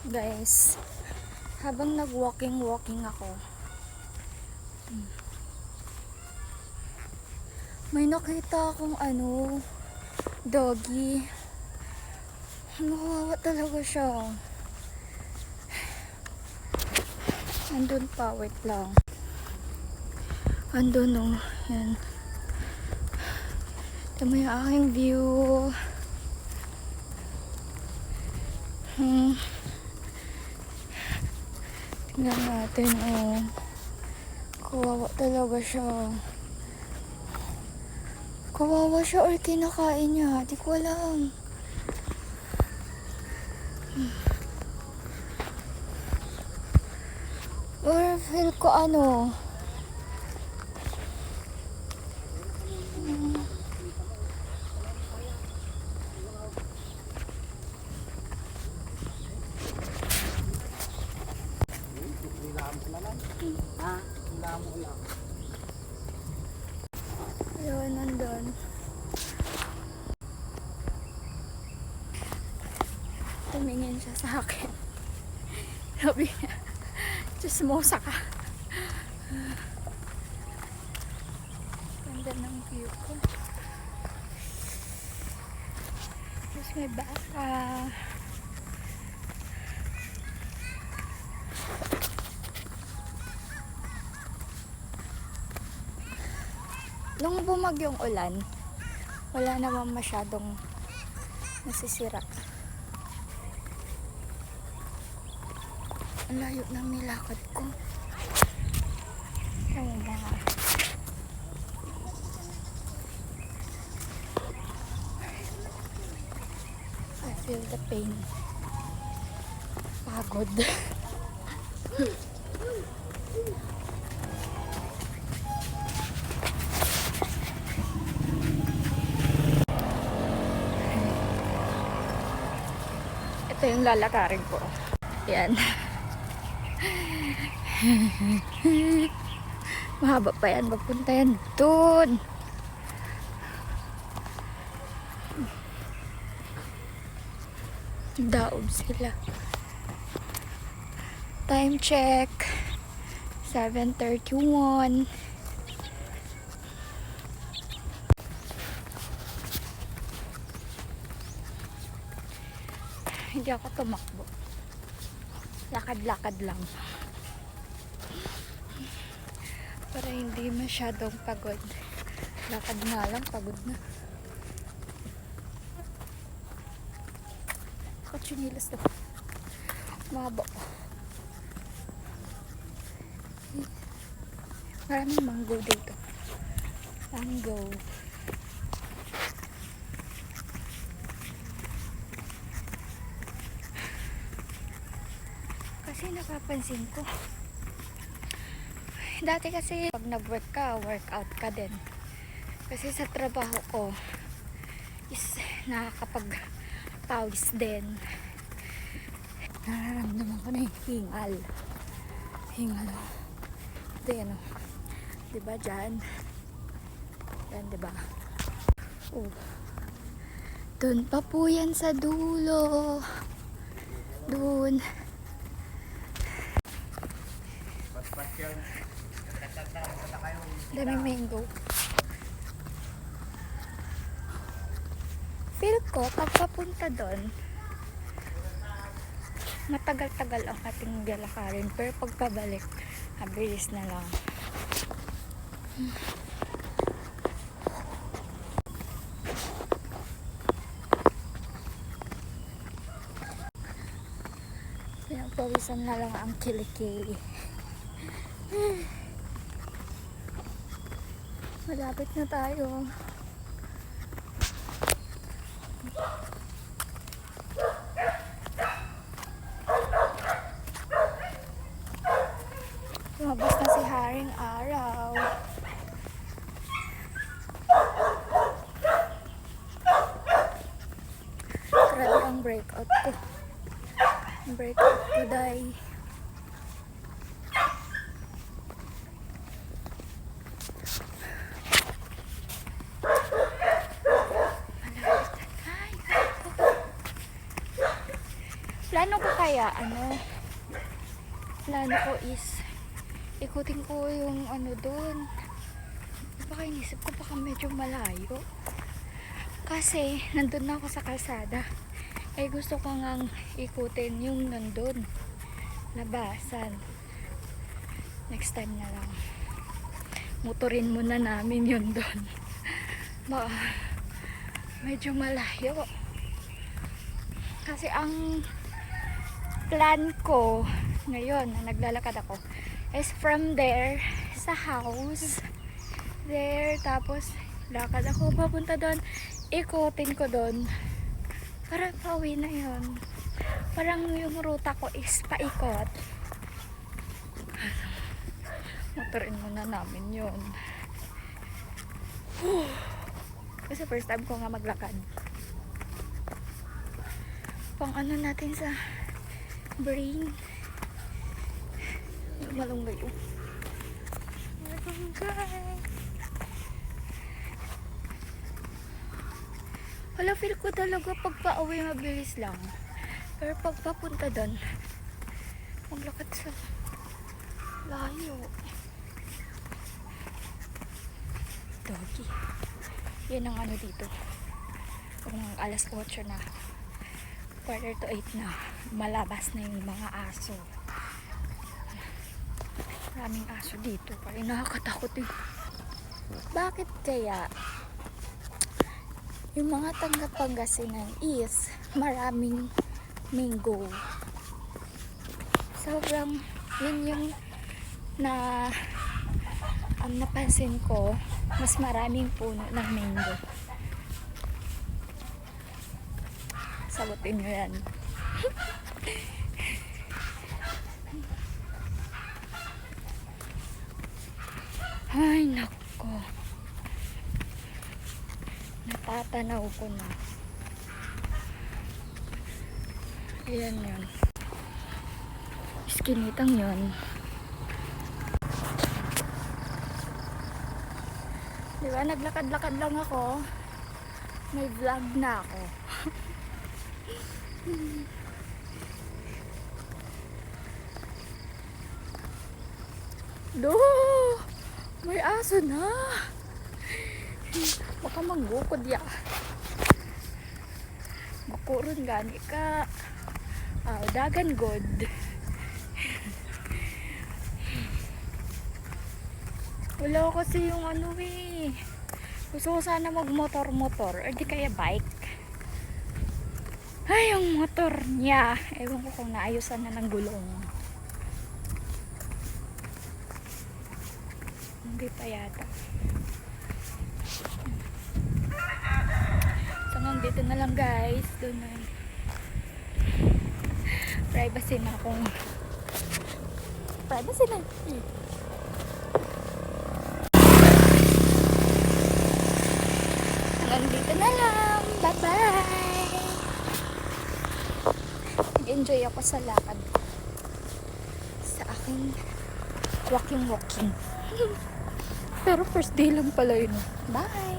Guys, habang nag-walking ako, may nakita akong doggy. Nawawa talaga siya. Andun pa, wait lang. Andun o, yan. Ito mo yung aking view. Tingnan natin, oh. Kawawa talaga siya. Kawawa siya or kinakain niya. Di ko alam. Or feel ko ayun, nandun. Tumingin siya sa akin. Sabi niya, chismosa ka. Ganda ng view ko. Tapos may baka. Nung bumagyong ulan, wala naman masyadong nasisira. Ang layo ng nilakad ko. Ayun na. I feel the pain. Pagod. Ito yung lalakarin ko. Yan. Mahaba pa yan. Magpunta yan doon. Daob sila. Time check. 7:31. Hindi ako tumakbo. Lakad-lakad lang. Para hindi masyadong pagod. Lakad na lang, pagod na. Katsunilas na. Mabo. Maraming mango dito. Mango. Kasi napapansin ko. Dati kasi pag nag-work ka, workout ka din. Kasi sa trabaho ko is nakakapag-pawis din. Nararamdaman ko na yung hingal. Hingal. Ito yan o. Diba dyan? Yan diba? Oh. Dun pa po yan sa dulo. Dun. Dami mango. Feel ko, pagpapunta doon, matagal-tagal ang ating lalakarin. Pero pagpabalik, mabilis na lang. Pinagpawisan na lang ang kilikili. Malapit na tayo. Lumabas na si Haring Araw. Grabe ang breakout ko. Ang breakout ko dahil Plano ko kaya, plano ko is, ikutin ko yung doon. Baka inisip ko baka medyo malayo. Kasi, nandun na ako sa kalsada. Gusto ko ngang ikutin yung nandun. Labasan. Next time na lang. Motorin muna namin yun doon. Medyo malayo. Kasi ang plan ko ngayon na naglalakad ako is from there sa house. There, tapos lakad ako papunta doon. Ikutin ko doon. Para pauwi na yun. Parang yung ruta ko is paikot. Motorin muna namin yun. Kasi first time ko nga maglakad. Pang natin sa brain. Malunggay. Malunggay. Wala, feel ko talaga pag pauwi mabilis lang. Pero pag papunta doon, maglakad sa layo. Doggy. Yan ang dito. Kung alas 8 na, quarter to 8 na, malabas na yung mga aso. Maraming aso dito. Kaya nakakatakot eh. Bakit kaya yung mga taga-Pangasinan is maraming mango? Sobrang yun yung napansin ko, mas maraming puno ng mango. Sagutin nyo yan. Ay nako, natatanaw ko na. Ayan yun, iskinitang yun. Diba, naglakad-lakad lang ako. May vlog na ako. Do! May aso na! Baka manggukod ya. Bukuron gani ka. Dagan god. Wala kasi yung gusto ko sana mag-motor-motor or di kaya bike. Ay, yung motor niya, ewan ko kung naayusan na ng gulong. Hindi pa yata. So hanggang dito na lang guys. Doon na privacy na akong privacy na. Nandito na lang. Bye-bye. Nag-enjoy ako sa lakad. Sa aking walking. Pero first day lang pala yun. Bye!